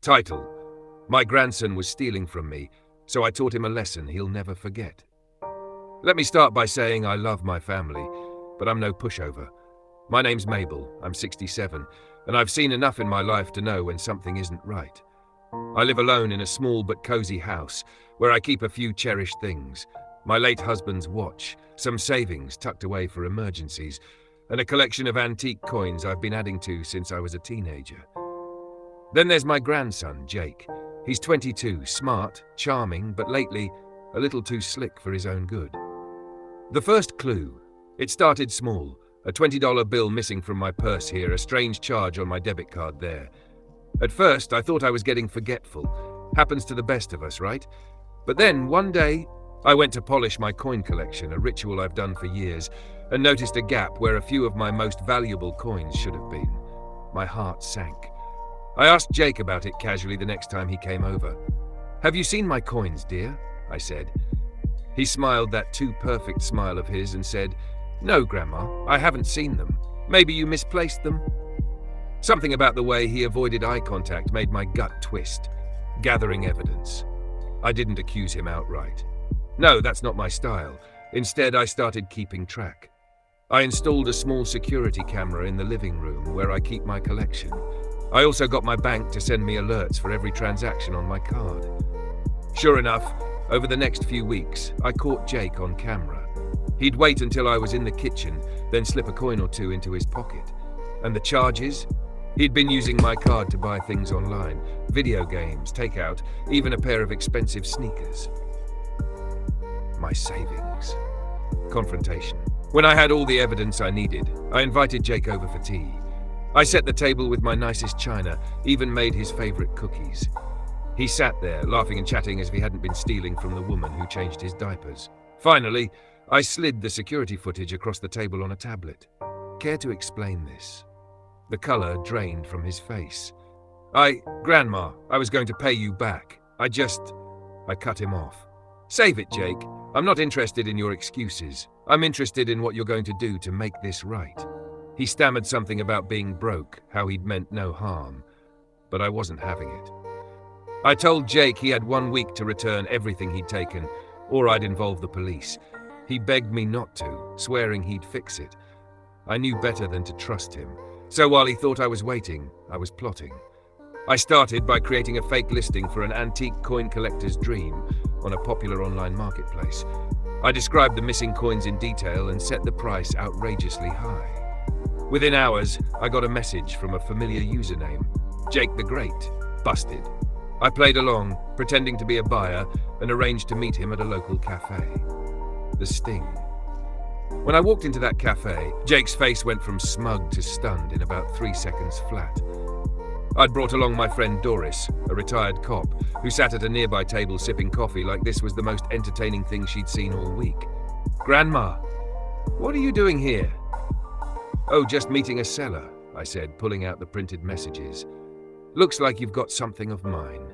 Title: My grandson was stealing from me, so I taught him a lesson he'll never forget. Let me start by saying I love my family, but I'm no pushover. My name's Mabel, I'm 67, and I've seen enough in my life to know when something isn't right. I live alone in a small but cozy house where I keep a few cherished things. My late husband's watch, some savings tucked away for emergencies, and a collection of antique coins I've been adding to since I was a teenager. Then there's my grandson, Jake. He's 22, smart, charming, but lately a little too slick for his own good. The first clue. It started small. A $20 bill missing from my purse here, a strange charge on my debit card there. At first, I thought I was getting forgetful. Happens to the best of us, right? But then, one day, I went to polish my coin collection, a ritual I've done for years, and noticed a gap where a few of my most valuable coins should have been. My heart sank. I asked Jake about it casually the next time he came over. "Have you seen my coins, dear?" I said. He smiled that too perfect smile of his and said, "No, Grandma, I haven't seen them. Maybe you misplaced them?" Something about the way he avoided eye contact made my gut twist. Gathering evidence. I didn't accuse him outright. No, that's not my style. Instead, I started keeping track. I installed a small security camera in the living room where I keep my collection. I also got my bank to send me alerts for every transaction on my card. Sure enough, over the next few weeks, I caught Jake on camera. He'd wait until I was in the kitchen, then slip a coin or two into his pocket. And the charges? He'd been using my card to buy things online, video games, takeout, even a pair of expensive sneakers. My savings. Confrontation. When I had all the evidence I needed, I invited Jake over for tea. I set the table with my nicest china, even made his favorite cookies. He sat there, laughing and chatting as if he hadn't been stealing from the woman who changed his diapers. Finally, I slid the security footage across the table on a tablet. Care to explain this? The color drained from his face. Grandma, I was going to pay you back. I cut him off. Save it, Jake. I'm not interested in your excuses. I'm interested in what you're going to do to make this right. He stammered something about being broke, how he'd meant no harm. But I wasn't having it. I told Jake he had 1 week to return everything he'd taken, or I'd involve the police. He begged me not to, swearing he'd fix it. I knew better than to trust him. So while he thought I was waiting, I was plotting. I started by creating a fake listing for an antique coin collector's dream on a popular online marketplace. I described the missing coins in detail and set the price outrageously high. Within hours, I got a message from a familiar username, Jake the Great. Busted. I played along, pretending to be a buyer, and arranged to meet him at a local cafe. The sting. When I walked into that cafe, Jake's face went from smug to stunned in about 3 seconds flat. I'd brought along my friend Doris, a retired cop, who sat at a nearby table sipping coffee like this was the most entertaining thing she'd seen all week. "Grandma, what are you doing here?" "Oh, just meeting a seller," I said, pulling out the printed messages. "Looks like you've got something of mine."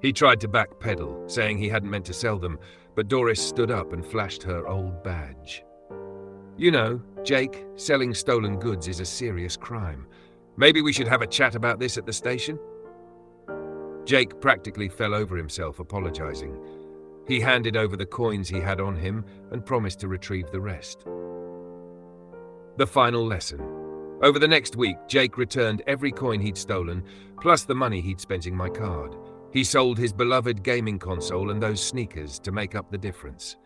He tried to backpedal, saying he hadn't meant to sell them, but Doris stood up and flashed her old badge. "You know, Jake, selling stolen goods is a serious crime. Maybe we should have a chat about this at the station?" Jake practically fell over himself, apologizing. He handed over the coins he had on him and promised to retrieve the rest. The final lesson. Over the next week, Jake returned every coin he'd stolen, plus the money he'd spent in my card. He sold his beloved gaming console and those sneakers to make up the difference.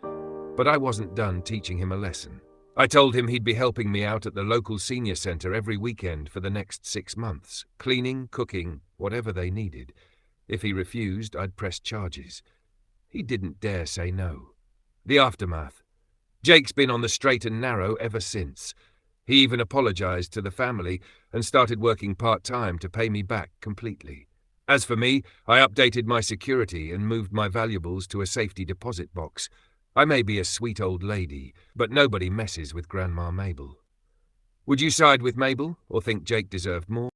But I wasn't done teaching him a lesson. I told him he'd be helping me out at the local senior center every weekend for the next 6 months, cleaning, cooking, whatever they needed. If he refused, I'd press charges. He didn't dare say no. The aftermath. Jake's been on the straight and narrow ever since. He even apologized to the family and started working part-time to pay me back completely. As for me, I updated my security and moved my valuables to a safety deposit box. I may be a sweet old lady, but nobody messes with Grandma Mabel. Would you side with Mabel or think Jake deserved more?